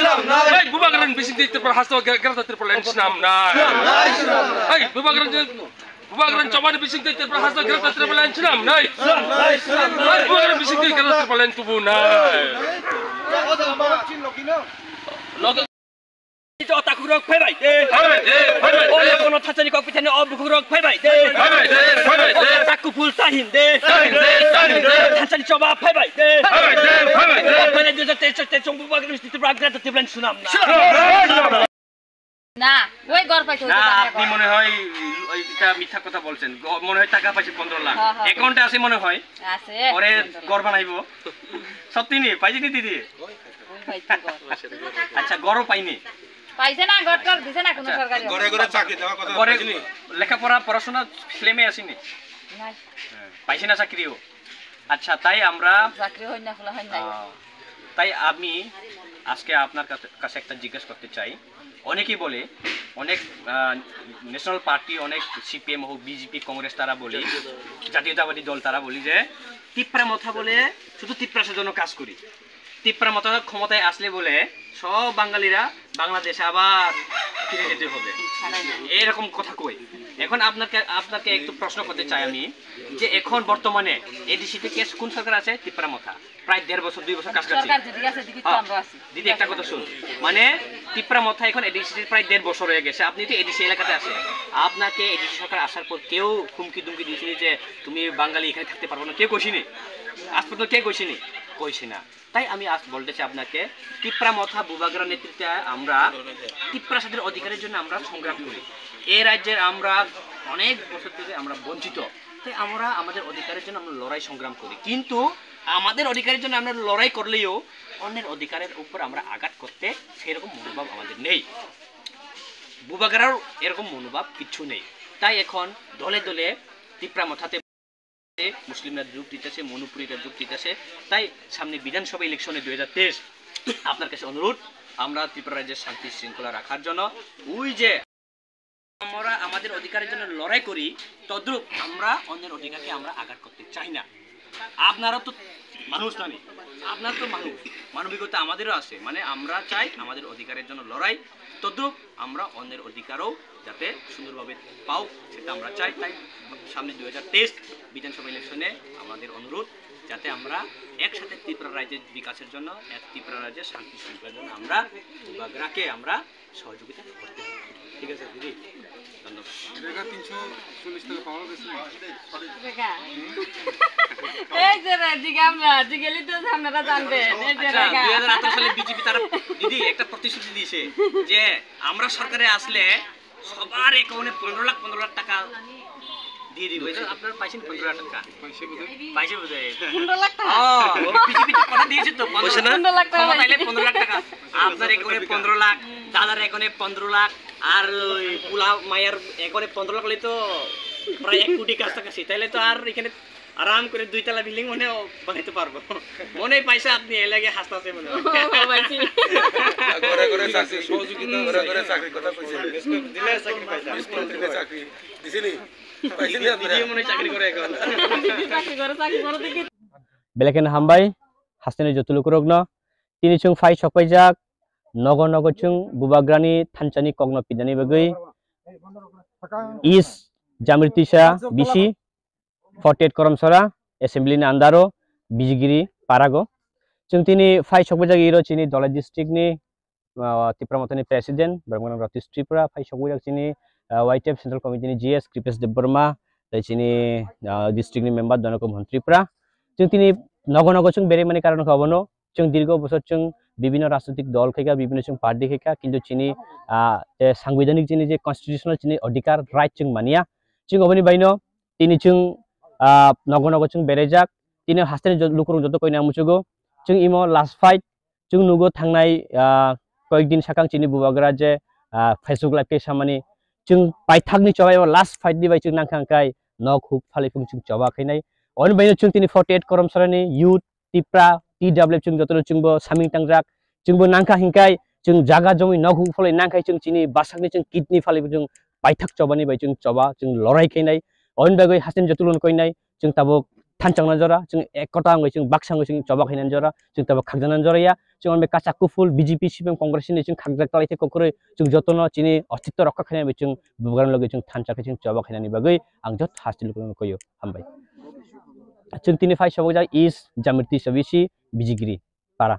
Hey, bubagan bising di terpal hasto gara terpal lens nam na. Hey, bubagan coba di bising di terpal hasto gara terpal lens nam na. Hey, bubagan bising di gara terpal lens tubuh na. Logo itu otak kurang paybai deh. Oh ya kono thachani kok pitane ob kurang paybai deh. Otak ku full tahin deh. Thachani coba paybai deh. Mana dia te chong buba gris ti bragra te plan sunam na. না ওই গড় পাইছো না আপনি মনে হয় এটা মিথ্যা কথা বলছেন মনে হয় টাকা পাইছে 15 লাখ অ্যাকাউন্টে আছে মনে হয় আছে পরে গড় বানাইবো সত্যি নি পাইছি নি দিদি আচ্ছা গড়ও পাইনি পাইছে না গড়টার দিছে না কোনো সরকারি ঘরে ঘরে চাকরি দেওয়া কথা গড়ে লেখাপড়া পড়াশোনা ফ্লেমে আসেনি নাই পাইছে না চাকরিও আচ্ছা তাই আমরা চাকরি হই না খোলা হয় নাই তাই আমি আজকে আপনার কাছে একটা জিজ্ঞেস করতে চাই অনেকেই বলে অনেক ন্যাশনাল পার্টি অনেক সিপিএম হোক বিজেপি কংগ্রেস তারা বলি জাতীয়তাবাদী দল তারা বলি যে তিপ্রা মাথা বলে শুধু তিপ্রাসের জন্য কাজ করি তিপ্রা মাথা ক্ষমতায় আসলে বলে সব বাঙালিরা বাংলাদেশে আবার ফিরে যেতে হবে এরকম কথা কই এখন আপনাকে একটু প্রশ্ন করতে চাই আমি যে এখন বর্তমানে এডিসিতে কে কোন সরকার আছে তিপ্রা মাথা প্রায় 1.5 বছর 2 বছর কাজ করছে সরকার যদি আছে দিকে তো আমরা আছি দিদি একটা কথা শুন মানে তিপ্রা মাথা এখন এডিসিতে প্রায় 1.5 বছর হয়ে গেছে আপনি তো এডিসি এলাকাতে আছেন আপনাকে এডিসি সরকার আসার পর কেউ হুমকি দুমকি দিয়েছিল যে তুমি বাঙালি এখানে থাকতে পারবে না কেউ কইছিনি আজ পর্যন্ত কে কইছি না তাই আমি আজ বলতে চাই আপনাকে তিপ্রা মাথা বুবাগ্রা নেতৃত্বে আমরা তিপ্রা সাদের অধিকারের জন্য আমরা সংগ্রাম করি এই রাজ্যের আমরা অনেক বছর থেকে আমরা বঞ্চিত তাই আমরা আমাদের অধিকারের জন্য আমরা লড়াই সংগ্রাম করি কিন্তু আমাদের অধিকারের জন্য আমরা লড়াই করলেও অন্যের অধিকারের উপর আমরা আঘাত করতে সেরকম মনোভাব আমাদের নেই বুবাগ্রার এরকম মনোভাব কিছু নেই তাই এখন দলে দলে তিপ্রা মাথাতে মুসলিমরা যোগ দিতেছে মণিপুরীরা যোগ দিতেছে তাই সামনে বিধানসভা ইলেকশনে 2023 আপনার কাছে অনুরোধ আমরা ত্রিপুরা রাজ্যের শান্তি শৃঙ্খলা রাখার জন্য ওই যে আমরা আমাদের অধিকারের জন্য লড়াই করি তদ্রূপ আমরা অন্যের অধিকারকে আমরা আঘাত করতে চাই না আপনারা তো মানুষ জানি আপনার তো মানুষ মানবিকতা আমাদেরও আছে মানে আমরা চাই আমাদের অধিকারের জন্য লড়াই তদ্রূপ আমরা অন্যের অধিকারও যাতে সুন্দরভাবে পাও সেটা আমরা চাই তাই সামনে 2023 বিধানসভা ইলেকশনে আমাদের অনুরোধ যাতে আমরা একসাথে ত্রিপুরা রাজ্যের বিকাশের জন্য এক ত্রিপুরা রাজ্যের শান্তি শৃঙ্খলার জন্য আমরা বুবাগ্রাকে আমরা সহযোগিতা করতে হবে ঠিক আছে দিদি ধন্যবাদ 340 টাকা পাওয়া গেছে দেখা এই যে রাজিকে আমরা জিগেলি তো আপনারা জানবেন এই যে দেখা 2018 সালে বিজেপি তারা দিদি একটা প্রতিশ্রুতি দিয়েছে যে আমরা সরকারে আসলে সবার অ্যাকাউন্টে 15 লাখ টাকা দিয়ে দিব এটা আপনারা পাইছেন 15 লাখ টাকা পাইছে বোধহয় 15 লাখ টাকা বিজেপি তো কথা দিয়েছে তো 15 লাখ টাকা পাইলে 15 লাখ টাকা আপনার অ্যাকাউন্টে 15 লাখ দাদার অ্যাকাউন্টে 15 লাখ আর ওই পুলা মায়ের অ্যাকাউন্টে 15 লাখ হলে তো প্রায় 1 কোটি কাছাকাছি তাইলে তো আর এখানে আরাম করে 2 তলা বিল্ডিং মনে বানাইতে পারবো মনে পাইছে আপনি এর লাগে হাসতাছে মনে পাইছি ঘরে ঘরে চাকরি সহযোগিতা ঘরে ঘরে চাকরি কথা কইছে দিলে চাকরি পাইছে স্কুল থেকে চাকরি দিছিনি পাইছিনি আপনারা দিদি মনে চাকরি করে এখন চাকরি করে দেখি বেলেকেন হামবাই হাসনানি জতুলুকুরগ্ন তিনি chung phai sokpaijak nogo nogo chung bubagrani thanchani kogno pidani bagui is jamritisa bisi 48 koromsora assembly ni andaro bijigiri parago chung tini phai sokpaijak iro chini dolai district ni Tripura Mathani president Barmanang Ratis Tripura phai sokpaijak chini YTF central committee ni GS Kripesh Debbarma dai chini district ni member Donako Tripura chung tini nogo nogo chung bere mani karon khabono chung dirgo bosor chung বিভিন্ন রাজনৈতিক দল থেকে বিভিন্ন chung party থেকে কিন্তু চিনি সাংবিধানিক চিনি যে কনস্টিটিউশনাল চিনি অধিকার রাইট chung মানিয়া chung oboni baino tini chung nogo nogo chung berejak tini hastani lukurung joto koina muchugo chung imo last fight chung nugo thangnai koyekdin sakang chini bubagra je Facebook live ke samani chung paithakni chobai last fight di bai chung nangkhangkai nok huk phalipung chung choba khainai oboni baino chung tini 48 koromsorani youth Tripura TW chung joto chung bo saming tangjak chung bo nangkha hingkai chung jaga jomi nogu folai nangkai chung chini basakni chung kidney phali chung paithak chobani bai chung choba chung lorai khainai on bagoi hasin jotulun koinai chung tabok थानचांना जरा जों एकता आंगै जों बाक्सांगै जों जबाक Hainan जरा जों तब खागजानान जराया जों बे काचा कुफुल बीजेपी सिपिएम कांग्रेस नि जों खागजाक तालाइथे ककरै जों जतन चिनि अस्तित्व रक्षा खालामनाय जों बुबाग्रान लगे जों थानचाखै जों जबाक हैनानि बागै आं जत हास्तिल कयो हामबाय जों तिनि फाइ सबक जा इस जामिति सबिसि बिजिगिरि पारा